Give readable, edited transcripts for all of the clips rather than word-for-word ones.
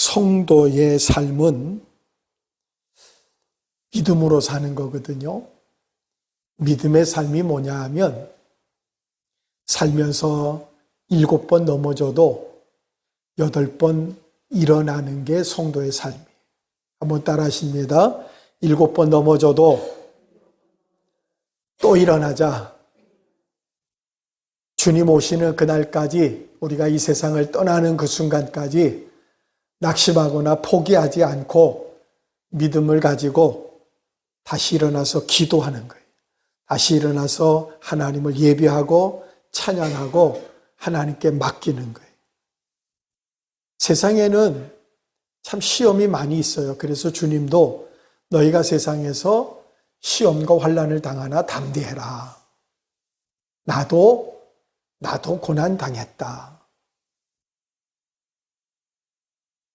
성도의 삶은 믿음으로 사는 거거든요. 믿음의 삶이 뭐냐 하면 살면서 7번 넘어져도 8번 일어나는 게 성도의 삶이에요. 한번 따라 하십니다. 7번 넘어져도 또 일어나자. 주님 오시는 그날까지, 우리가 이 세상을 떠나는 그 순간까지 낙심하거나 포기하지 않고 믿음을 가지고 다시 일어나서 기도하는 거예요. 다시 일어나서 하나님을 예배하고 찬양하고 하나님께 맡기는 거예요. 세상에는 참 시험이 많이 있어요. 그래서 주님도 너희가 세상에서 시험과 환난을 당하나 담대해라. 나도 고난 당했다.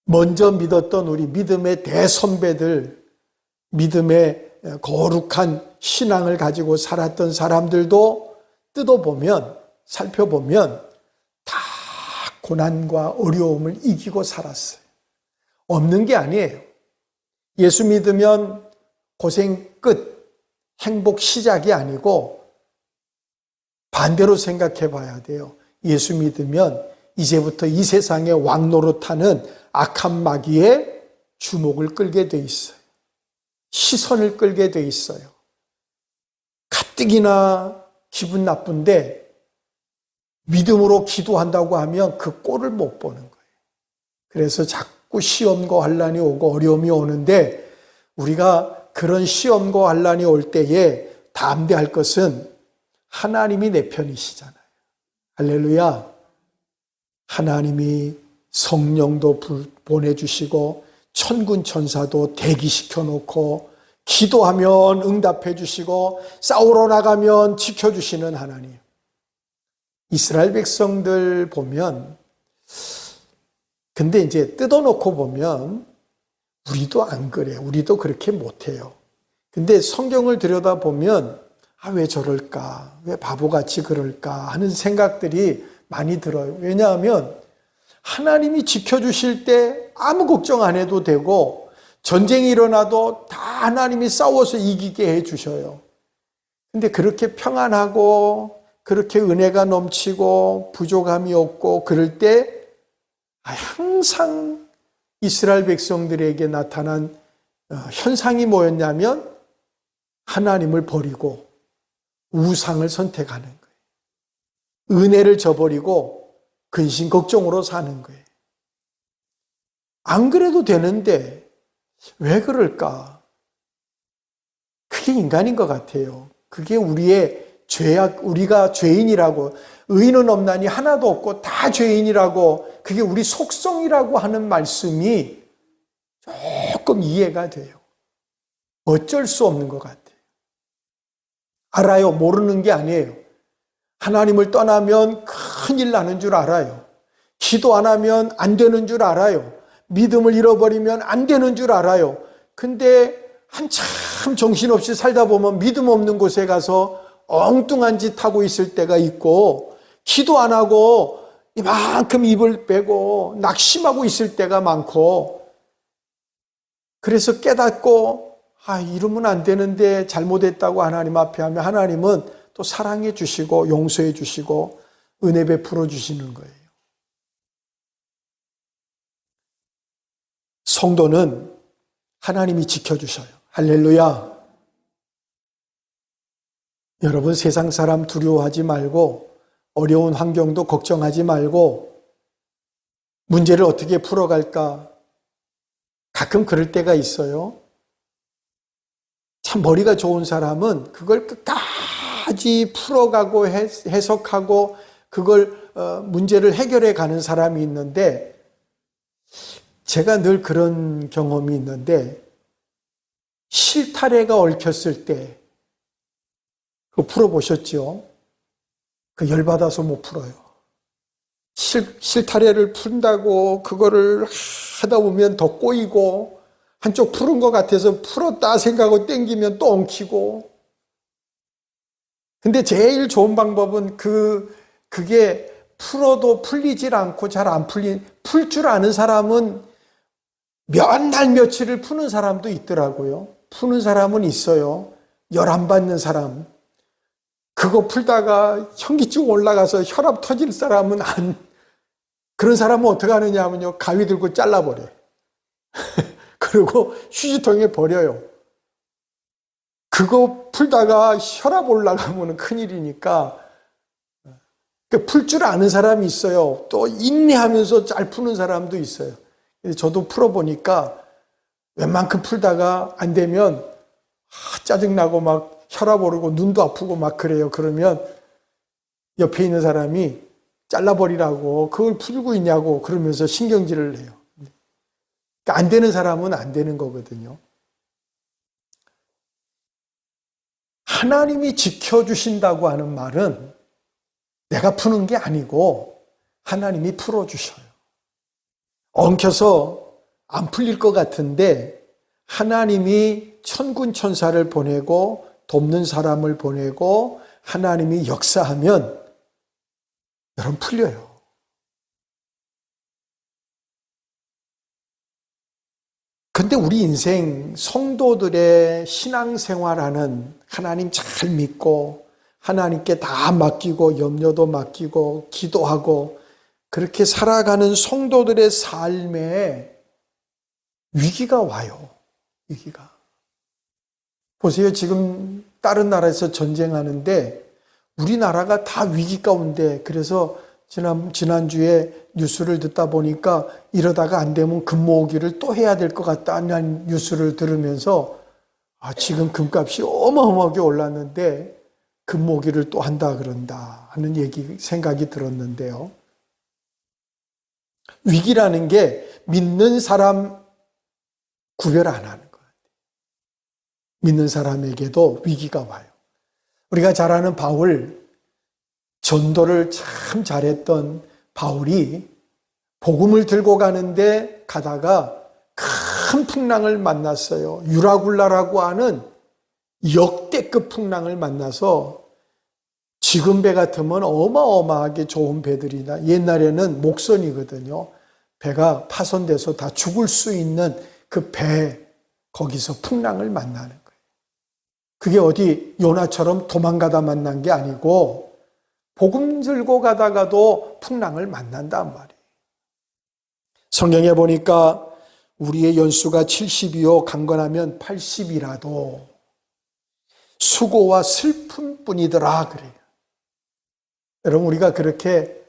먼저 믿었던 우리 믿음의 대선배들, 믿음의 거룩한 신앙을 가지고 살았던 사람들도 뜯어보면, 살펴보면 다 고난과 어려움을 이기고 살았어요. 없는 게 아니에요. 예수 믿으면 고생 끝, 행복 시작이 아니고 반대로 생각해 봐야 돼요. 예수 믿으면 이제부터 이 세상의 왕노릇하는 악한 마귀의 주목을 끌게 돼 있어요. 시선을 끌게 돼 있어요. 가뜩이나 기분 나쁜데 믿음으로 기도한다고 하면 그 꼴을 못 보는 거예요. 그래서 자꾸 시험과 환난이 오고 어려움이 오는데, 우리가 그런 시험과 환난이 올 때에 담대할 것은 하나님이 내 편이시잖아요. 할렐루야. 하나님이 성령도 보내주시고 천군 천사도 대기시켜 놓고 기도하면 응답해 주시고 싸우러 나가면 지켜주시는 하나님. 이스라엘 백성들 보면, 근데 이제 뜯어놓고 보면 우리도 안 그래. 우리도 그렇게 못해요. 근데 성경을 들여다보면 왜 저럴까? 왜 바보같이 그럴까? 하는 생각들이 많이 들어요. 왜냐하면 하나님이 지켜주실 때 아무 걱정 안 해도 되고, 전쟁이 일어나도 다 하나님이 싸워서 이기게 해주셔요. 근데 그렇게 평안하고 그렇게 은혜가 넘치고 부족함이 없고 그럴 때 항상 이스라엘 백성들에게 나타난 현상이 뭐였냐면 하나님을 버리고 우상을 선택하는 거예요. 은혜를 저버리고 근심 걱정으로 사는 거예요. 안 그래도 되는데 왜 그럴까? 그게 인간인 것 같아요. 그게 우리의 죄악, 우리가 죄인이라고, 의인은 없나니 하나도 없고 다 죄인이라고, 그게 우리 속성이라고 하는 말씀이 조금 이해가 돼요. 어쩔 수 없는 것 같아요. 알아요. 모르는 게 아니에요. 하나님을 떠나면 큰일 나는 줄 알아요. 기도 안 하면 안 되는 줄 알아요. 믿음을 잃어버리면 안 되는 줄 알아요. 근데 한참 정신없이 살다 보면 믿음 없는 곳에 가서 엉뚱한 짓 하고 있을 때가 있고, 기도 안 하고 이만큼 입을 빼고 낙심하고 있을 때가 많고, 그래서 깨닫고 이러면 안 되는데 잘못했다고 하나님 앞에 하면 하나님은 또 사랑해 주시고 용서해 주시고 은혜 베풀어 주시는 거예요. 성도는 하나님이 지켜주셔요. 할렐루야. 여러분, 세상 사람 두려워하지 말고 어려운 환경도 걱정하지 말고 문제를 어떻게 풀어갈까? 가끔 그럴 때가 있어요. 참 머리가 좋은 사람은 그걸 끝까지 풀어가고 해석하고 그걸 문제를 해결해 가는 사람이 있는데, 제가 늘 그런 경험이 있는데, 실타래가 얽혔을 때 그거 풀어보셨죠? 그 열받아서 못 풀어요. 실타래를 푼다고 그거를 하다 보면 더 꼬이고, 한쪽 푸른 것 같아서 풀었다 생각하고 땡기면 또 엉키고. 근데 제일 좋은 방법은 그게 풀어도 풀리질 않고 잘 안 풀린, 풀 줄 아는 사람은 몇 날 며칠을 푸는 사람도 있더라고요. 푸는 사람은 있어요. 열 안 받는 사람. 그거 풀다가 현기증 올라가서 혈압 터질 사람은 그런 사람은 어떻게 하느냐 하면요. 가위 들고 잘라버려요. 그리고 휴지통에 버려요. 그거 풀다가 혈압 올라가면 큰일이니까 풀 줄 아는 사람이 있어요. 또 인내하면서 잘 푸는 사람도 있어요. 저도 풀어보니까 웬만큼 풀다가 안 되면 짜증나고 막 혈압 오르고 눈도 아프고 막 그래요. 그러면 옆에 있는 사람이 잘라버리라고 그걸 풀고 있냐고 그러면서 신경질을 내요. 그러니까 안 되는 사람은 안 되는 거거든요. 하나님이 지켜주신다고 하는 말은 내가 푸는 게 아니고 하나님이 풀어주셔요. 엉켜서 안 풀릴 것 같은데 하나님이 천군 천사를 보내고 돕는 사람을 보내고 하나님이 역사하면 여러분 풀려요. 근데 우리 인생 성도들의 신앙생활하는 하나님 잘 믿고 하나님께 다 맡기고 염려도 맡기고 기도하고 그렇게 살아가는 성도들의 삶에 위기가 와요. 위기가. 보세요. 지금 다른 나라에서 전쟁하는데 우리나라가 다 위기 가운데 그래서 지난주에 뉴스를 듣다 보니까 이러다가 안 되면 금 모으기를 또 해야 될 것 같다는 뉴스를 들으면서 지금 금값이 어마어마하게 올랐는데 금 모으기를 또 한다 그런다 하는 생각이 들었는데요. 위기라는 게 믿는 사람 구별 안 하는 것 같아요. 믿는 사람에게도 위기가 와요. 우리가 잘 아는 바울, 전도를 참 잘했던 바울이 복음을 들고 가다가 큰 풍랑을 만났어요. 유라굴라라고 하는 역대급 풍랑을 만나서 지금 배 같으면 어마어마하게 좋은 배들이나 옛날에는 목선이거든요. 배가 파손돼서 다 죽을 수 있는 그 배 거기서 풍랑을 만나는 거예요. 그게 어디 요나처럼 도망가다 만난 게 아니고 복음 들고 가다가도 풍랑을 만난단 말이에요. 성경에 보니까 우리의 연수가 70이요 강건하면 80이라도 수고와 슬픔뿐이더라 그래요. 여러분 우리가 그렇게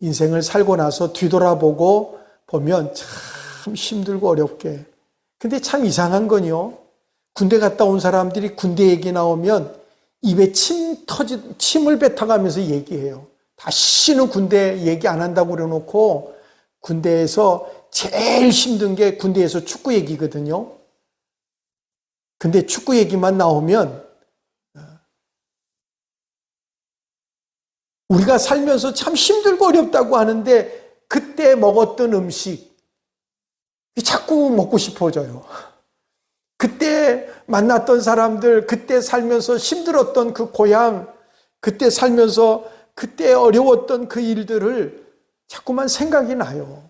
인생을 살고 나서 뒤돌아보고 보면 참 힘들고 어렵게. 근데 참 이상한 건요. 군대 갔다 온 사람들이 군대 얘기 나오면 입에 침을 뱉어가면서 얘기해요. 다시는 군대 얘기 안 한다고 그래놓고 군대에서 제일 힘든 게 군대에서 축구 얘기거든요. 근데 축구 얘기만 나오면 우리가 살면서 참 힘들고 어렵다고 하는데 그때 먹었던 음식 자꾸 먹고 싶어져요. 그때 만났던 사람들, 그때 살면서 힘들었던 그 고향, 그때 살면서 그때 어려웠던 그 일들을 자꾸만 생각이 나요.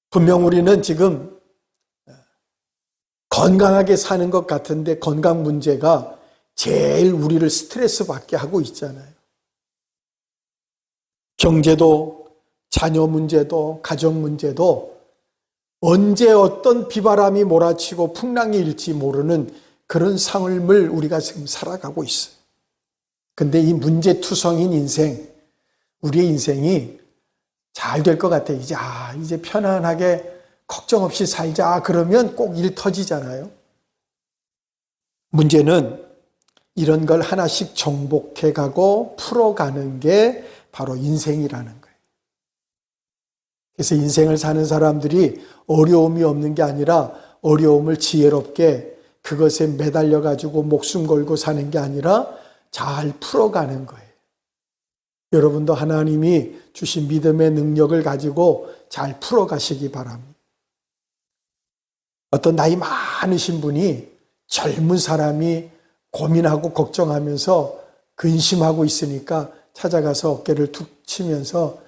분명 우리는 지금 건강하게 사는 것 같은데 건강 문제가 제일 우리를 스트레스 받게 하고 있잖아요. 경제도, 자녀 문제도, 가정 문제도 언제 어떤 비바람이 몰아치고 풍랑이 일지 모르는 그런 삶을 우리가 지금 살아가고 있어요. 근데 이 문제투성인 인생, 우리의 인생이 잘 될 것 같아요. 이제 편안하게 걱정 없이 살자 그러면 꼭 일 터지잖아요. 문제는 이런 걸 하나씩 정복해가고 풀어가는 게 바로 인생이라는 거예요. 그래서 인생을 사는 사람들이 어려움이 없는 게 아니라 어려움을 지혜롭게 그것에 매달려가지고 목숨 걸고 사는 게 아니라 잘 풀어가는 거예요. 여러분도 하나님이 주신 믿음의 능력을 가지고 잘 풀어가시기 바랍니다. 어떤 나이 많으신 분이 젊은 사람이 고민하고 걱정하면서 근심하고 있으니까 찾아가서 어깨를 툭 치면서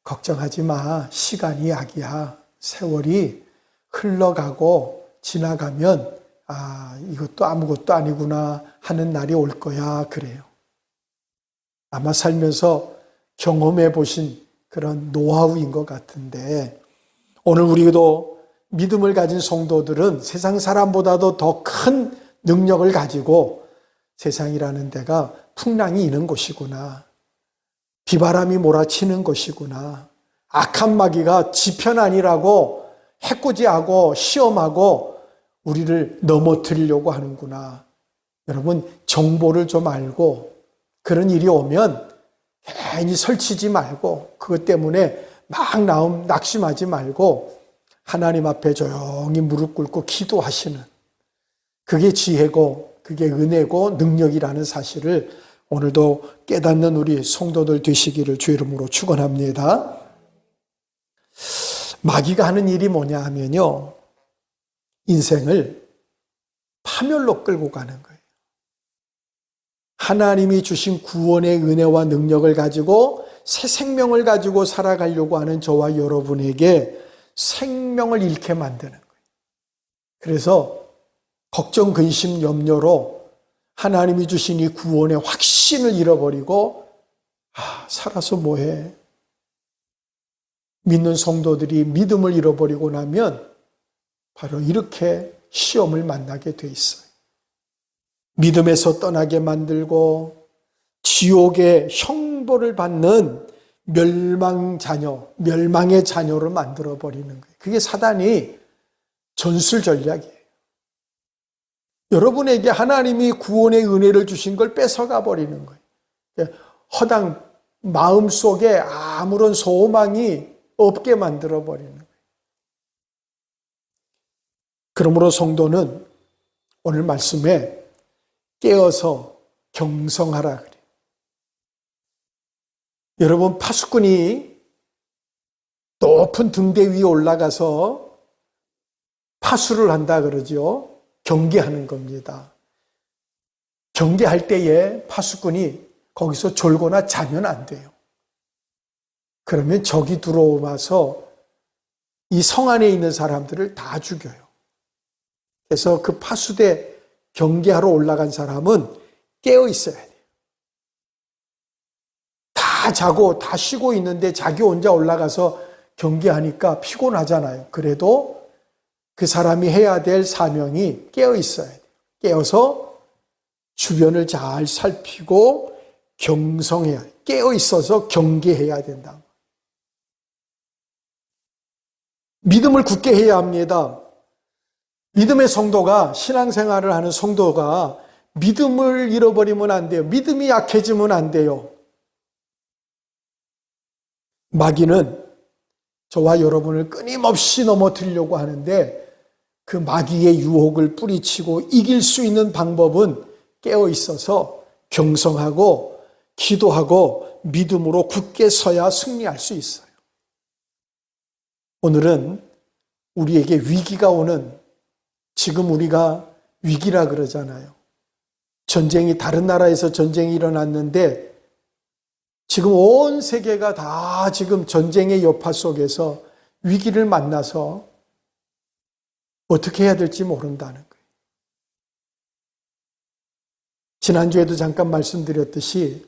걱정하지 마. 시간이 약이야. 세월이 흘러가고 지나가면 이것도 아무것도 아니구나 하는 날이 올 거야. 그래요. 아마 살면서 경험해 보신 그런 노하우인 것 같은데, 오늘 우리도 믿음을 가진 성도들은 세상 사람보다도 더 큰 능력을 가지고 세상이라는 데가 풍랑이 있는 곳이구나. 비바람이 몰아치는 곳이구나. 악한 마귀가 지편 아니라고 해코지하고 시험하고 우리를 넘어뜨리려고 하는구나. 여러분, 정보를 좀 알고 그런 일이 오면 괜히 설치지 말고 그것 때문에 막 낙심하지 말고 하나님 앞에 조용히 무릎 꿇고 기도하시는, 그게 지혜고 그게 은혜고 능력이라는 사실을 오늘도 깨닫는 우리 성도들 되시기를 주 이름으로 축원합니다. 마귀가 하는 일이 뭐냐 하면요, 인생을 파멸로 끌고 가는 거예요. 하나님이 주신 구원의 은혜와 능력을 가지고 새 생명을 가지고 살아가려고 하는 저와 여러분에게 생명을 잃게 만드는 거예요. 그래서 걱정, 근심, 염려로 하나님이 주신 이 구원의 확신을 잃어버리고 살아서 뭐해? 믿는 성도들이 믿음을 잃어버리고 나면 바로 이렇게 시험을 만나게 돼 있어요. 믿음에서 떠나게 만들고 지옥의 형벌을 받는 멸망의 자녀로 만들어버리는 거예요. 그게 사단이 전술 전략이에요. 여러분에게 하나님이 구원의 은혜를 주신 걸 뺏어가 버리는 거예요. 허당 마음속에 아무런 소망이 없게 만들어 버리는 거예요. 그러므로 성도는 오늘 말씀에 깨어서 경성하라 그래요. 여러분, 파수꾼이 높은 등대 위에 올라가서 파수를 한다 그러죠. 경계하는 겁니다. 경계할 때에 파수꾼이 거기서 졸거나 자면 안 돼요. 그러면 적이 들어와서 이 성 안에 있는 사람들을 다 죽여요. 그래서 그 파수대 경계하러 올라간 사람은 깨어 있어야 돼요. 다 자고 다 쉬고 있는데 자기 혼자 올라가서 경계하니까 피곤하잖아요. 그래도 그 사람이 해야 될 사명이 깨어 있어야 돼요. 깨어서 주변을 잘 살피고 경성해야 돼요. 깨어 있어서 경계해야 된다. 믿음을 굳게 해야 합니다. 믿음의 성도가, 신앙생활을 하는 성도가 믿음을 잃어버리면 안 돼요. 믿음이 약해지면 안 돼요. 마귀는 저와 여러분을 끊임없이 넘어뜨리려고 하는데 그 마귀의 유혹을 뿌리치고 이길 수 있는 방법은 깨어 있어서 경성하고 기도하고 믿음으로 굳게 서야 승리할 수 있어요. 오늘은 우리에게 위기가 오는, 지금 우리가 위기라 그러잖아요. 전쟁이, 다른 나라에서 전쟁이 일어났는데 지금 온 세계가 다 지금 전쟁의 여파 속에서 위기를 만나서 어떻게 해야 될지 모른다는 거예요. 지난주에도 잠깐 말씀드렸듯이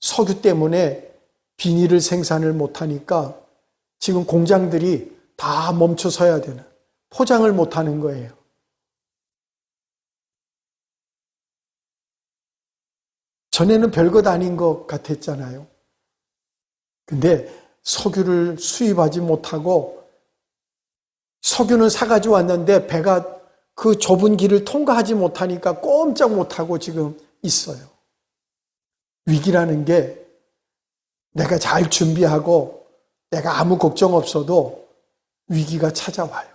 석유 때문에 비닐을 생산을 못하니까 지금 공장들이 다 멈춰 서야 되는, 포장을 못하는 거예요. 전에는 별것 아닌 것 같았잖아요. 근데 석유를 수입하지 못하고 석유는 사가지고 왔는데 배가 그 좁은 길을 통과하지 못하니까 꼼짝 못하고 지금 있어요. 위기라는 게 내가 잘 준비하고 내가 아무 걱정 없어도 위기가 찾아와요.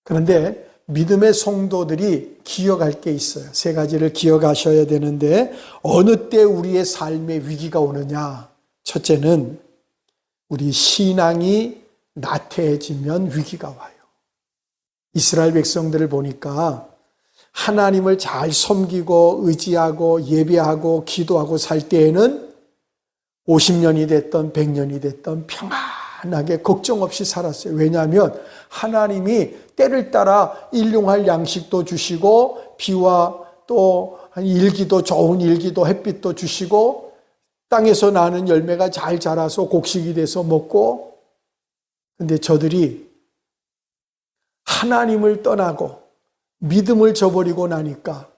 그런데 믿음의 성도들이 기억할 게 있어요. 세 가지를 기억하셔야 되는데, 어느 때 우리의 삶에 위기가 오느냐? 첫째는 우리 신앙이 나태해지면 위기가 와요. 이스라엘 백성들을 보니까 하나님을 잘 섬기고 의지하고 예배하고 기도하고 살 때에는 50년이 됐던 100년이 됐던 평안하게 걱정 없이 살았어요. 왜냐하면 하나님이 때를 따라 일용할 양식도 주시고 비와 또 일기도 좋은 일기도 햇빛도 주시고 땅에서 나는 열매가 잘 자라서 곡식이 돼서 먹고. 근데 저들이 하나님을 떠나고 믿음을 저버리고 나니까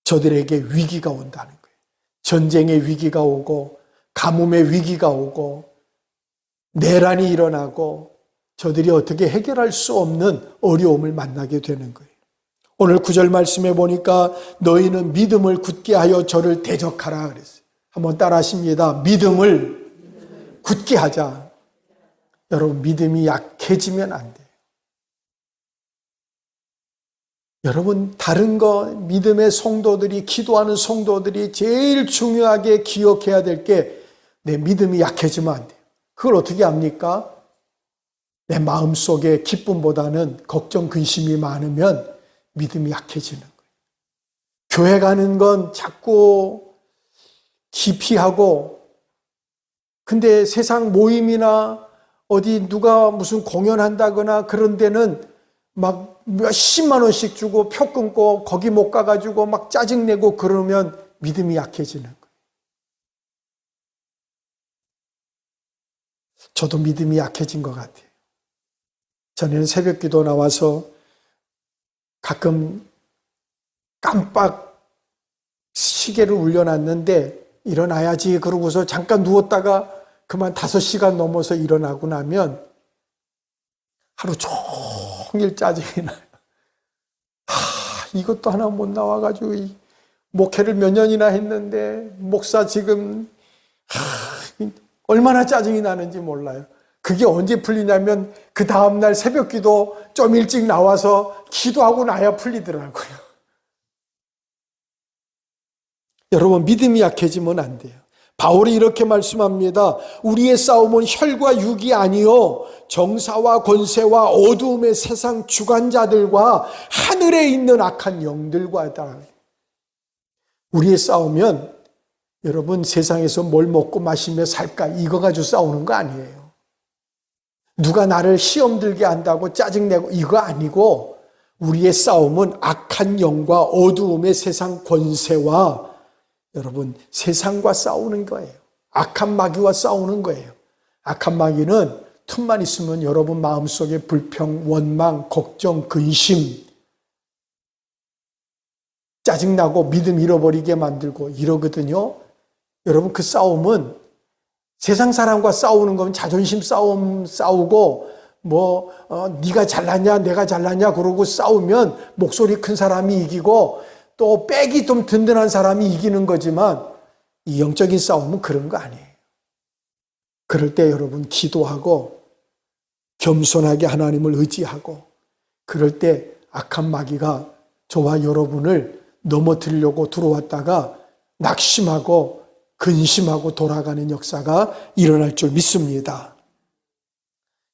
저들에게 위기가 온다는 거예요. 전쟁의 위기가 오고 가뭄의 위기가 오고 내란이 일어나고 저들이 어떻게 해결할 수 없는 어려움을 만나게 되는 거예요. 오늘 9절 말씀에 보니까 너희는 믿음을 굳게 하여 저를 대적하라 그랬어요. 한번 따라 하십니다. 믿음을 굳게 하자. 여러분, 믿음이 약해지면 안 돼요. 여러분, 다른 거 믿음의 성도들이, 기도하는 성도들이 제일 중요하게 기억해야 될 게 내 믿음이 약해지면 안 돼요. 그걸 어떻게 합니까? 내 마음속에 기쁨보다는 걱정, 근심이 많으면 믿음이 약해지는 거예요. 교회 가는 건 자꾸 기피하고, 근데 세상 모임이나 어디 누가 무슨 공연한다거나 그런 데는 막 몇십만 원씩 주고 표 끊고 거기 못 가가지고 막 짜증내고 그러면 믿음이 약해지는 거예요. 저도 믿음이 약해진 것 같아요. 전에는 새벽 기도 나와서 가끔 깜빡 시계를 울려놨는데 일어나야지 그러고서 잠깐 누웠다가 그만 5시간 넘어서 일어나고 나면 하루 종일 짜증이 나요. 이것도 하나 못 나와가지고 목회를 몇 년이나 했는데 목사 지금 얼마나 짜증이 나는지 몰라요. 그게 언제 풀리냐면 그 다음날 새벽 기도 좀 일찍 나와서 기도하고 나야 풀리더라고요. 여러분, 믿음이 약해지면 안 돼요. 바울이 이렇게 말씀합니다. 우리의 싸움은 혈과 육이 아니요 정사와 권세와 어두움의 세상 주관자들과 하늘에 있는 악한 영들과다. 우리의 싸움은 여러분, 세상에서 뭘 먹고 마시며 살까 이거 가지고 싸우는 거 아니에요. 누가 나를 시험 들게 한다고 짜증내고 이거 아니고, 우리의 싸움은 악한 영과 어두움의 세상 권세와 여러분 세상과 싸우는 거예요. 악한 마귀와 싸우는 거예요. 악한 마귀는 틈만 있으면 여러분 마음속에 불평, 원망, 걱정, 근심, 짜증나고 믿음 잃어버리게 만들고 이러거든요. 여러분, 그 싸움은 세상 사람과 싸우는 건 자존심 싸우고 네가 잘났냐 내가 잘났냐 그러고 싸우면 목소리 큰 사람이 이기고 또 백이 좀 든든한 사람이 이기는 거지만 이 영적인 싸움은 그런 거 아니에요. 그럴 때 여러분 기도하고 겸손하게 하나님을 의지하고, 그럴 때 악한 마귀가 저와 여러분을 넘어뜨리려고 들어왔다가 낙심하고 근심하고 돌아가는 역사가 일어날 줄 믿습니다.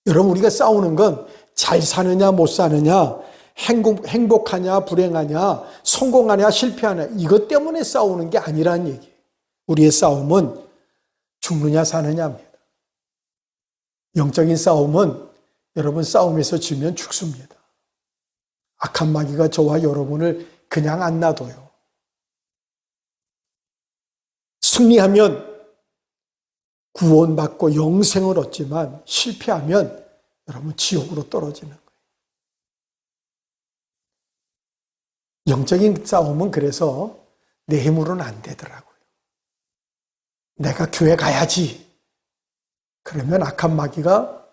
여러분, 우리가 싸우는 건 잘 사느냐 못 사느냐, 행복하냐 불행하냐, 성공하냐 실패하냐 이것 때문에 싸우는 게 아니라는 얘기예요. 우리의 싸움은 죽느냐 사느냐입니다. 영적인 싸움은 여러분 싸움에서 지면 죽습니다. 악한 마귀가 저와 여러분을 그냥 안 놔둬요. 승리하면 구원받고 영생을 얻지만 실패하면 여러분 지옥으로 떨어지는 거예요. 영적인 싸움은 그래서 내 힘으로는 안 되더라고요. 내가 교회 가야지. 그러면 악한 마귀가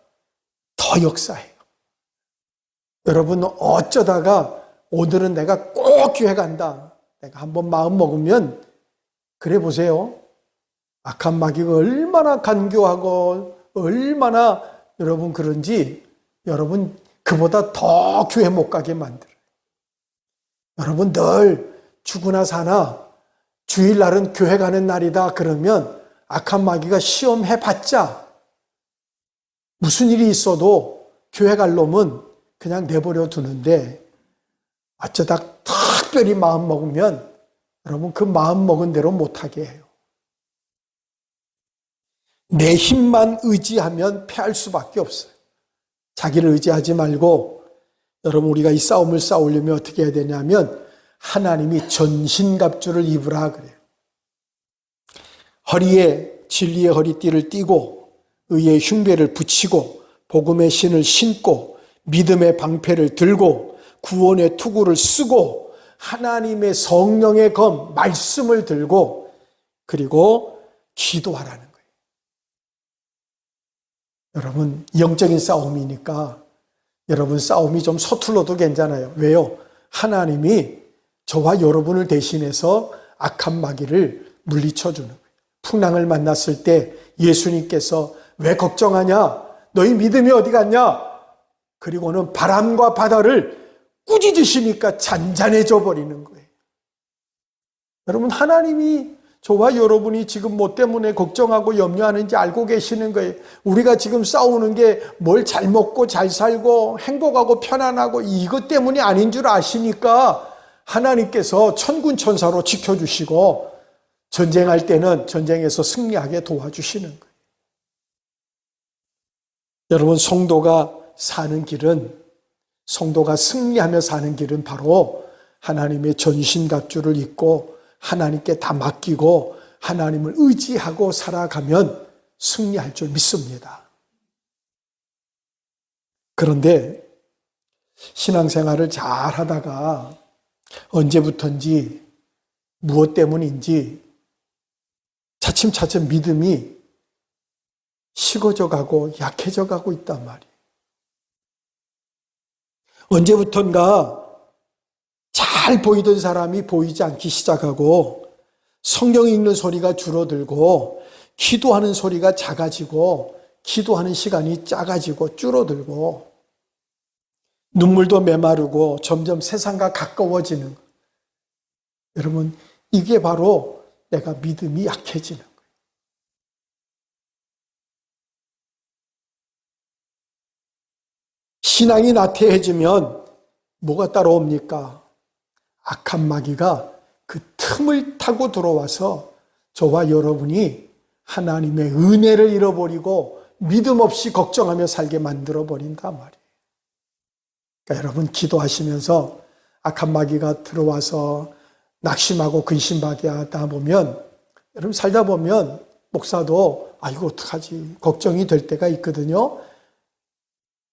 더 역사해요. 여러분, 어쩌다가 오늘은 내가 꼭 교회 간다. 내가 한번 마음 먹으면 그래 보세요. 악한 마귀가 얼마나 간교하고 얼마나 여러분 그런지 여러분 그보다 더 교회 못 가게 만들어요. 여러분 늘 죽으나 사나 주일날은 교회 가는 날이다 그러면 악한 마귀가 시험해봤자 무슨 일이 있어도 교회 갈 놈은 그냥 내버려 두는데, 어쩌다 특별히 마음 먹으면 여러분 그 마음 먹은 대로 못하게 해요. 내 힘만 의지하면 패할 수밖에 없어요. 자기를 의지하지 말고 여러분 우리가 이 싸움을 싸우려면 어떻게 해야 되냐면 하나님이 전신갑주를 입으라 그래요. 허리에 진리의 허리띠를 띠고 의의 흉배를 붙이고 복음의 신을 신고 믿음의 방패를 들고 구원의 투구를 쓰고 하나님의 성령의 검 말씀을 들고 그리고 기도하라는 거예요. 여러분 영적인 싸움이니까 여러분 싸움이 좀 서툴러도 괜찮아요. 왜요? 하나님이 저와 여러분을 대신해서 악한 마귀를 물리쳐주는 거예요. 풍랑을 만났을 때 예수님께서 왜 걱정하냐? 너희 믿음이 어디 갔냐? 그리고는 바람과 바다를 꾸짖으시니까 잔잔해져 버리는 거예요. 여러분 하나님이 저와 여러분이 지금 뭐 때문에 걱정하고 염려하는지 알고 계시는 거예요. 우리가 지금 싸우는 게 뭘 잘 먹고 잘 살고 행복하고 편안하고 이것 때문이 아닌 줄 아시니까 하나님께서 천군 천사로 지켜주시고 전쟁할 때는 전쟁에서 승리하게 도와주시는 거예요. 여러분 성도가 사는 길은 성도가 승리하며 사는 길은 바로 하나님의 전신갑주를 입고 하나님께 다 맡기고 하나님을 의지하고 살아가면 승리할 줄 믿습니다. 그런데 신앙생활을 잘 하다가 언제부턴지 무엇 때문인지 차츰차츰 믿음이 식어져 가고 약해져 가고 있단 말이에요. 언제부턴가 잘 보이던 사람이 보이지 않기 시작하고 성경 읽는 소리가 줄어들고 기도하는 소리가 작아지고 기도하는 시간이 작아지고 줄어들고 눈물도 메마르고 점점 세상과 가까워지는 것. 여러분 이게 바로 내가 믿음이 약해지는 거예요. 신앙이 나태해지면 뭐가 따라옵니까? 악한 마귀가 그 틈을 타고 들어와서 저와 여러분이 하나님의 은혜를 잃어버리고 믿음 없이 걱정하며 살게 만들어버린단 말이에요. 그러니까 여러분 기도하시면서 악한 마귀가 들어와서 낙심하고 근심하게 하다 보면 여러분 살다 보면 목사도 이거 어떡하지 걱정이 될 때가 있거든요.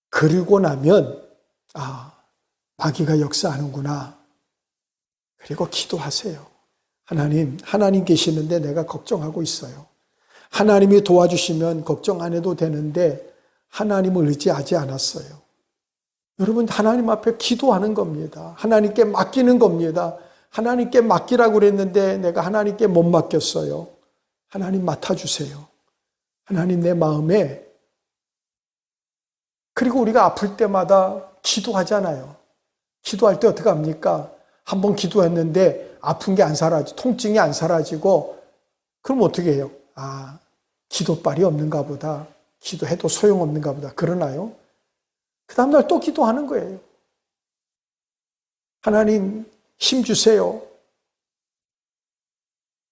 그러고 나면 마귀가 역사하는구나. 그리고 기도하세요. 하나님 계시는데 내가 걱정하고 있어요. 하나님이 도와주시면 걱정 안 해도 되는데 하나님을 의지하지 않았어요. 여러분 하나님 앞에 기도하는 겁니다. 하나님께 맡기는 겁니다. 하나님께 맡기라고 그랬는데 내가 하나님께 못 맡겼어요. 하나님 맡아주세요. 하나님 내 마음에. 그리고 우리가 아플 때마다 기도하잖아요. 기도할 때 어떻게 합니까? 한번 기도했는데 아픈 게 안 사라지고 통증이 안 사라지고 그럼 어떻게 해요? 기도빨이 없는가 보다. 기도해도 소용없는가 보다. 그러나요? 그 다음날 또 기도하는 거예요. 하나님 힘 주세요.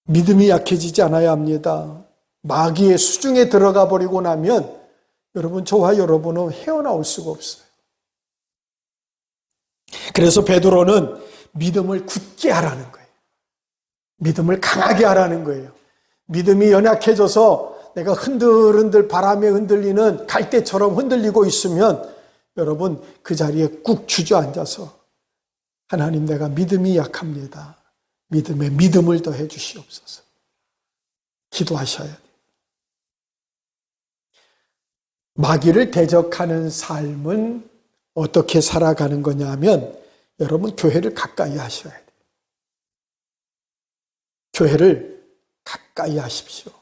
믿음이 약해지지 않아야 합니다. 마귀의 수중에 들어가 버리고 나면 여러분 저와 여러분은 헤어나올 수가 없어요. 그래서 베드로는 믿음을 굳게 하라는 거예요. 믿음을 강하게 하라는 거예요. 믿음이 연약해져서 내가 흔들흔들 바람에 흔들리는 갈대처럼 흔들리고 있으면 여러분 그 자리에 꾹 주저앉아서 하나님 내가 믿음이 약합니다. 믿음에 믿음을 더해 주시옵소서. 기도하셔야 돼요. 마귀를 대적하는 삶은 어떻게 살아가는 거냐면 여러분 교회를 가까이 하셔야 돼요. 교회를 가까이 하십시오.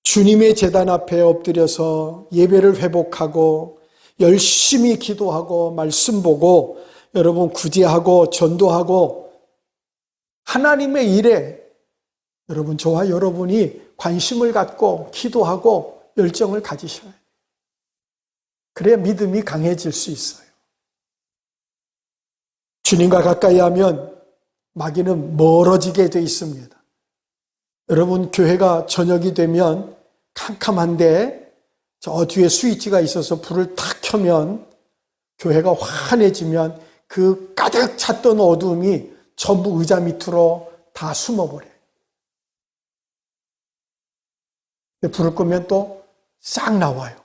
주님의 제단 앞에 엎드려서 예배를 회복하고 열심히 기도하고 말씀 보고 여러분 구제하고 전도하고 하나님의 일에 여러분 저와 여러분이 관심을 갖고 기도하고 열정을 가지셔야 돼요. 그래야 믿음이 강해질 수 있어요. 주님과 가까이 하면 마귀는 멀어지게 돼 있습니다. 여러분, 교회가 저녁이 되면 캄캄한데 저 뒤에 스위치가 있어서 불을 탁 켜면 교회가 환해지면 그 가득 찼던 어두움이 전부 의자 밑으로 다 숨어버려요. 불을 끄면 또 싹 나와요.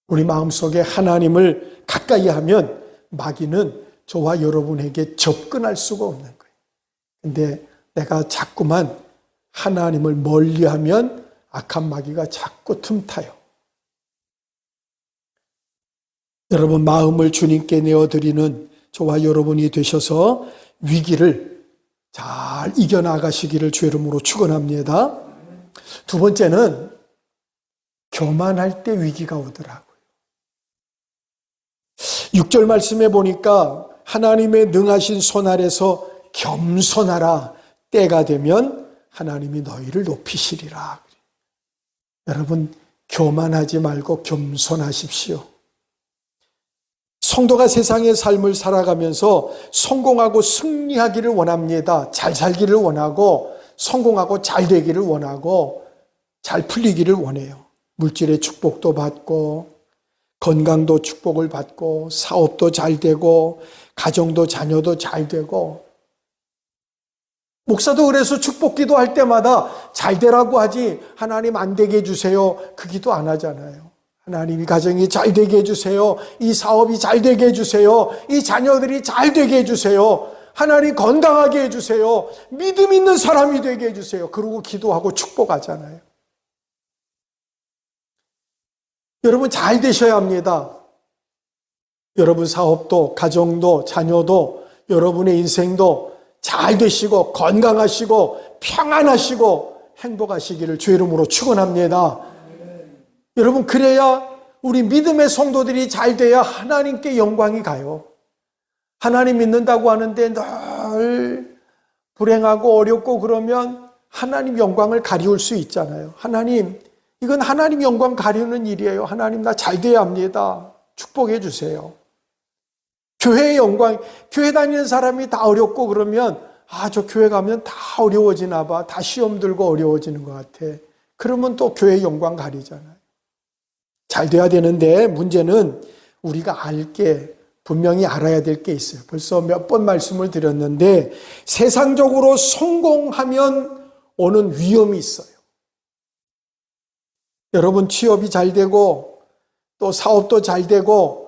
우리 마음속에 하나님을 가까이 하면 마귀는 저와 여러분에게 접근할 수가 없는 거예요. 근데 내가 자꾸만 하나님을 멀리하면 악한 마귀가 자꾸 틈타요. 여러분, 마음을 주님께 내어드리는 저와 여러분이 되셔서 위기를 잘 이겨나가시기를 주의 이름으로 축원합니다. 두 번째는 교만할 때 위기가 오더라고요. 6절 말씀에 보니까 하나님의 능하신 손 아래서 겸손하라. 때가 되면 하나님이 너희를 높이시리라. 여러분, 교만하지 말고 겸손하십시오. 성도가 세상의 삶을 살아가면서 성공하고 승리하기를 원합니다. 잘 살기를 원하고 성공하고 잘 되기를 원하고 잘 풀리기를 원해요. 물질의 축복도 받고 건강도 축복을 받고 사업도 잘 되고 가정도 자녀도 잘 되고, 목사도 그래서 축복 기도할 때마다 잘 되라고 하지 하나님 안 되게 해주세요 그 기도 안 하잖아요. 하나님이 가정이 잘 되게 해주세요, 이 사업이 잘 되게 해주세요, 이 자녀들이 잘 되게 해주세요, 하나님 건강하게 해주세요, 믿음 있는 사람이 되게 해주세요. 그러고 기도하고 축복하잖아요. 여러분, 잘 되셔야 합니다. 여러분 사업도 가정도 자녀도 여러분의 인생도 잘 되시고 건강하시고 평안하시고 행복하시기를 주의 이름으로 축원합니다. 여러분, 그래야 우리 믿음의 성도들이 잘 돼야 하나님께 영광이 가요. 하나님 믿는다고 하는데 늘 불행하고 어렵고 그러면 하나님 영광을 가리울 수 있잖아요. 하나님, 이건 하나님 영광 가리우는 일이에요. 하나님, 나 잘 돼야 합니다. 축복해 주세요. 교회의 영광, 교회 다니는 사람이 다 어렵고 그러면 저 교회 가면 다 어려워지나 봐. 다 시험 들고 어려워지는 것 같아. 그러면 또 교회의 영광 가리잖아요. 잘 돼야 되는데 문제는 우리가 분명히 알아야 될 게 있어요. 벌써 몇 번 말씀을 드렸는데 세상적으로 성공하면 오는 위험이 있어요. 여러분, 취업이 잘 되고 또 사업도 잘 되고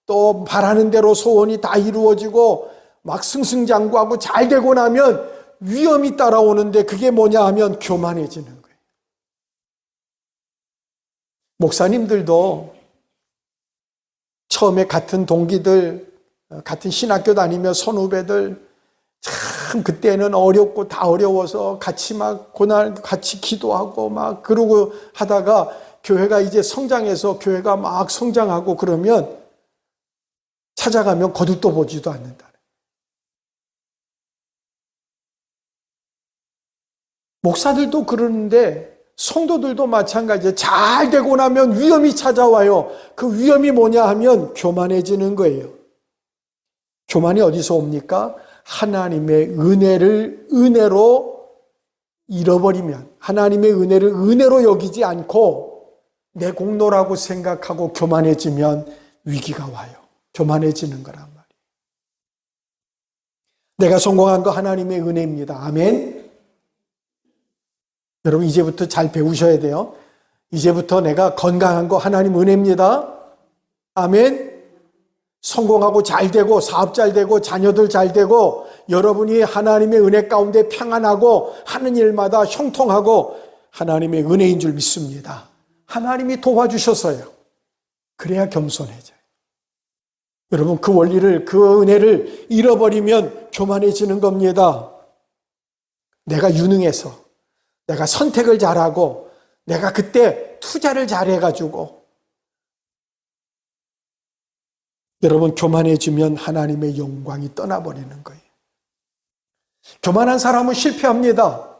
또 바라는 대로 소원이 다 이루어지고 막 승승장구하고 잘 되고 나면 위험이 따라오는데 그게 뭐냐 하면 교만해지는 거예요. 목사님들도 처음에 같은 동기들, 같은 신학교 다니며 선후배들 참 그때는 어렵고 다 어려워서 같이 막 고난 같이 기도하고 막 그러고 하다가 교회가 이제 성장해서 교회가 막 성장하고 그러면 찾아가면 거들떠 보지도 않는다. 목사들도 그러는데 성도들도 마찬가지예요. 잘 되고 나면 위험이 찾아와요. 그 위험이 뭐냐 하면 교만해지는 거예요. 교만이 어디서 옵니까? 하나님의 은혜로 잃어버리면, 하나님의 은혜를 은혜로 여기지 않고 내 공로라고 생각하고 교만해지면 위기가 와요. 교만해지는 거란 말이에요. 내가 성공한 거 하나님의 은혜입니다. 아멘. 여러분, 이제부터 잘 배우셔야 돼요. 이제부터 내가 건강한 거 하나님 은혜입니다. 아멘. 성공하고 잘 되고 사업 잘 되고 자녀들 잘 되고 여러분이 하나님의 은혜 가운데 평안하고 하는 일마다 형통하고 하나님의 은혜인 줄 믿습니다. 하나님이 도와주셔서요. 그래야 겸손해져요. 여러분, 그 원리를, 그 은혜를 잃어버리면 교만해지는 겁니다. 내가 유능해서, 내가 선택을 잘하고, 내가 그때 투자를 잘해가지고. 여러분, 교만해지면 하나님의 영광이 떠나버리는 거예요. 교만한 사람은 실패합니다.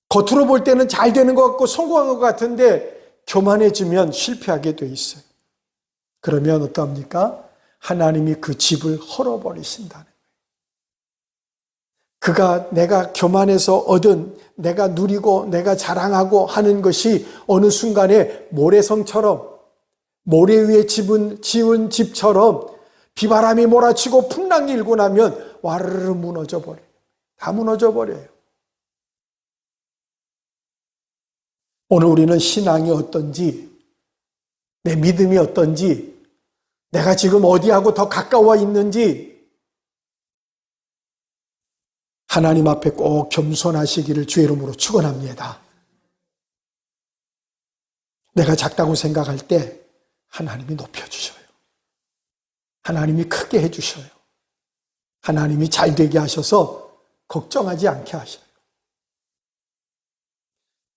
겉으로 볼 때는 잘 되는 것 같고 성공한 것 같은데 교만해지면 실패하게 돼 있어요. 그러면 어떡합니까? 하나님이 그 집을 헐어버리신다는 거예요. 그가 내가 교만해서 얻은, 내가 누리고 내가 자랑하고 하는 것이 어느 순간에 모래성처럼, 모래 위에 지은 집처럼 비바람이 몰아치고 풍랑이 일고 나면 와르르 무너져 버려요. 다 무너져 버려요. 오늘 우리는 신앙이 어떤지, 내 믿음이 어떤지, 내가 지금 어디하고 더 가까워 있는지 하나님 앞에 꼭 겸손하시기를 주의 이름으로 축원합니다. 내가 작다고 생각할 때 하나님이 높여주셔요. 하나님이 크게 해주셔요. 하나님이 잘 되게 하셔서 걱정하지 않게 하셔요.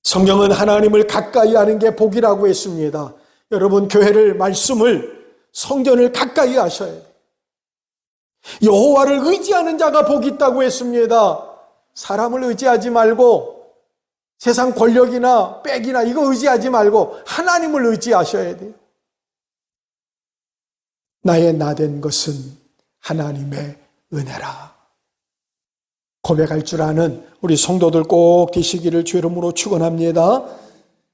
성경은 하나님을 가까이 하는 게 복이라고 했습니다. 여러분, 교회를, 말씀을, 성전을 가까이 하셔야 돼요. 여호와를 의지하는 자가 복이 있다고 했습니다. 사람을 의지하지 말고 세상 권력이나 빽이나 이거 의지하지 말고 하나님을 의지하셔야 돼요. 나의 나된 것은 하나님의 은혜라. 고백할 줄 아는 우리 성도들 꼭 되시기를 주의 이름으로 축원합니다.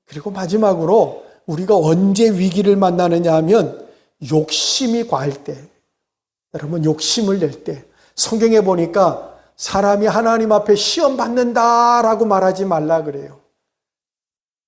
그리고 마지막으로 우리가 언제 위기를 만나느냐 하면 욕심이 과할 때, 여러분 욕심을 낼 때, 성경에 보니까 사람이 하나님 앞에 시험 받는다라고 말하지 말라 그래요.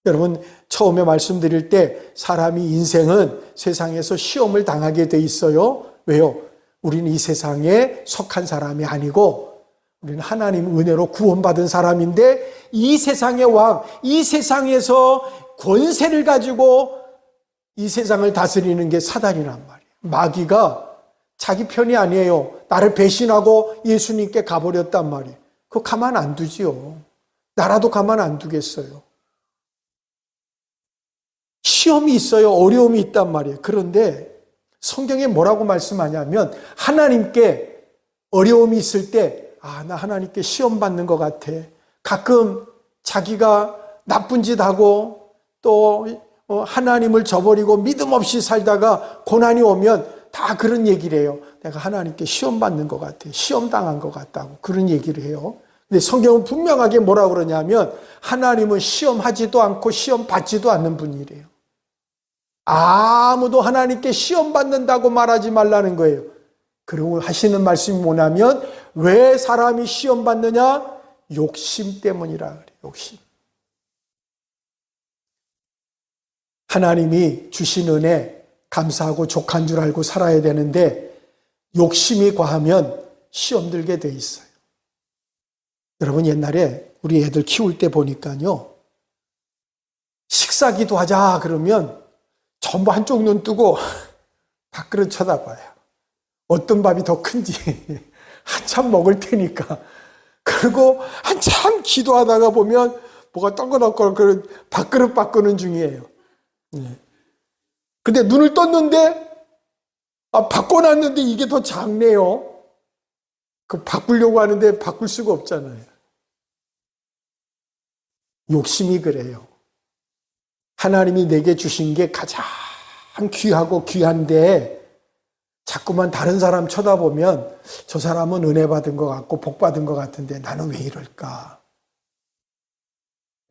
여러분 처음에 말씀드릴 때 사람이 인생은 세상에서 시험을 당하게 돼 있어요. 왜요? 우리는 이 세상에 속한 사람이 아니고 우리는 하나님 은혜로 구원받은 사람인데 이 세상의 왕, 이 세상에서 권세를 가지고 이 세상을 다스리는 게 사단이란 말이에요. 마귀가 자기 편이 아니에요. 나를 배신하고 예수님께 가버렸단 말이에요. 그거 가만 안 두지요. 나라도 가만 안 두겠어요. 시험이 있어요. 어려움이 있단 말이에요. 그런데 성경에 뭐라고 말씀하냐면 하나님께 어려움이 있을 때 나 하나님께 시험 받는 것 같아. 가끔 자기가 나쁜 짓 하고 또 하나님을 저버리고 믿음 없이 살다가 고난이 오면 다 그런 얘기를 해요. 내가 하나님께 시험 받는 것 같아. 시험 당한 것 같다고 그런 얘기를 해요. 근데 성경은 분명하게 뭐라고 그러냐면 하나님은 시험하지도 않고 시험 받지도 않는 분이래요. 아무도 하나님께 시험 받는다고 말하지 말라는 거예요. 그리고 하시는 말씀이 뭐냐면 왜 사람이 시험 받느냐? 욕심 때문이라 그래요. 욕심. 하나님이 주신 은혜 감사하고 족한 줄 알고 살아야 되는데 욕심이 과하면 시험 들게 돼 있어요. 여러분 옛날에 우리 애들 키울 때 보니까요. 식사기도 하자 그러면 전부 한쪽 눈 뜨고 밖으로 쳐다봐요. 어떤 밥이 더 큰지 한참 먹을 테니까. 그리고 한참 기도하다가 보면 뭐가 동그랗고 밥그릇 바꾸는 중이에요. 근데 눈을 떴는데 바꿔놨는데 이게 더 작네요. 그 바꾸려고 하는데 바꿀 수가 없잖아요. 욕심이 그래요. 하나님이 내게 주신 게 가장 귀하고 귀한데 자꾸만 다른 사람 쳐다보면 저 사람은 은혜 받은 것 같고 복 받은 것 같은데 나는 왜 이럴까?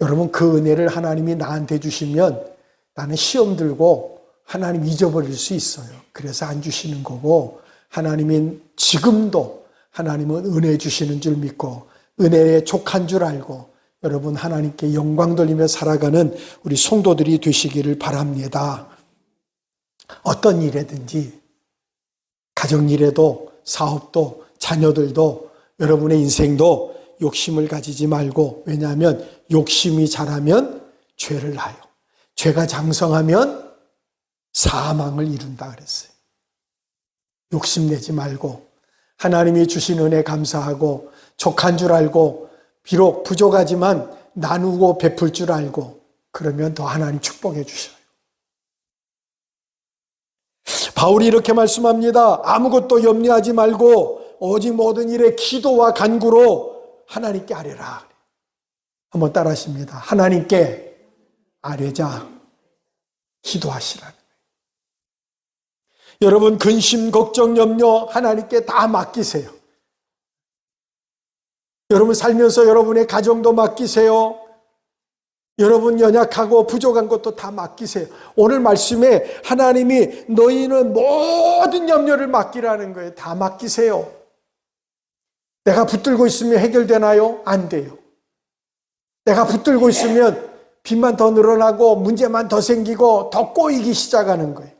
여러분 그 은혜를 하나님이 나한테 주시면 나는 시험 들고 하나님 잊어버릴 수 있어요. 그래서 안 주시는 거고 하나님은 지금도 하나님은 은혜 주시는 줄 믿고 은혜에 족한 줄 알고 여러분 하나님께 영광 돌리며 살아가는 우리 성도들이 되시기를 바랍니다. 어떤 일이든지 가정일에도 사업도 자녀들도 여러분의 인생도 욕심을 가지지 말고 왜냐하면 욕심이 자라면 죄를 낳아요. 죄가 장성하면 사망을 이룬다 그랬어요. 욕심내지 말고 하나님이 주신 은혜 감사하고 족한 줄 알고 비록 부족하지만 나누고 베풀 줄 알고 그러면 더 하나님 축복해 주셔요. 바울이 이렇게 말씀합니다. 아무것도 염려하지 말고 오직 모든 일에 기도와 간구로 하나님께 아뢰라. 한번 따라 하십니다. 하나님께 아뢰자 기도하시라는 거예요. 여러분 근심, 걱정, 염려 하나님께 다 맡기세요. 여러분 살면서 여러분의 가정도 맡기세요. 여러분 연약하고 부족한 것도 다 맡기세요. 오늘 말씀에 하나님이 너희는 모든 염려를 맡기라는 거예요. 다 맡기세요. 내가 붙들고 있으면 해결되나요? 안 돼요. 내가 붙들고 있으면 빚만 더 늘어나고 문제만 더 생기고 더 꼬이기 시작하는 거예요.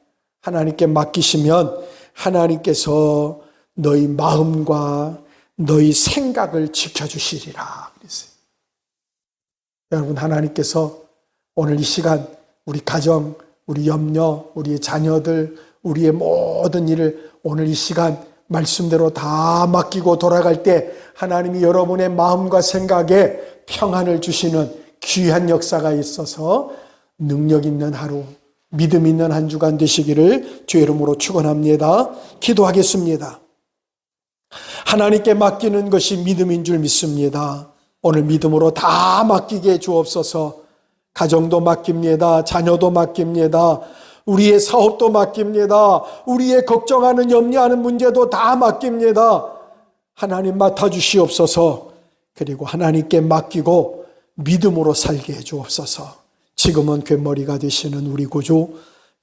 하나님께 맡기시면 하나님께서 너희 마음과 너희 생각을 지켜주시리라 그랬어요. 여러분, 하나님께서 오늘 이 시간 우리 가정, 우리 염려, 우리의 자녀들, 우리의 모든 일을 오늘 이 시간 말씀대로 다 맡기고 돌아갈 때 하나님이 여러분의 마음과 생각에 평안을 주시는 귀한 역사가 있어서 능력 있는 하루, 믿음 있는 한 주간 되시기를 주의 이름으로 축원합니다. 기도하겠습니다. 하나님께 맡기는 것이 믿음인 줄 믿습니다. 오늘 믿음으로 다 맡기게 해 주옵소서. 가정도 맡깁니다. 자녀도 맡깁니다. 우리의 사업도 맡깁니다. 우리의 걱정하는 염려하는 문제도 다 맡깁니다. 하나님 맡아주시옵소서. 그리고 하나님께 맡기고 믿음으로 살게 해 주옵소서. 지금은 괸머리가 되시는 우리 구주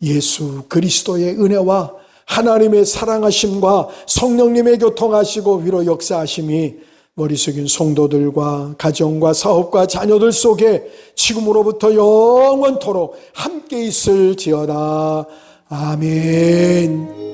예수 그리스도의 은혜와 하나님의 사랑하심과 성령님의 교통하시고 위로 역사하심이 머리 숙인 성도들과 가정과 사업과 자녀들 속에 지금으로부터 영원토록 함께 있을지어다. 아멘.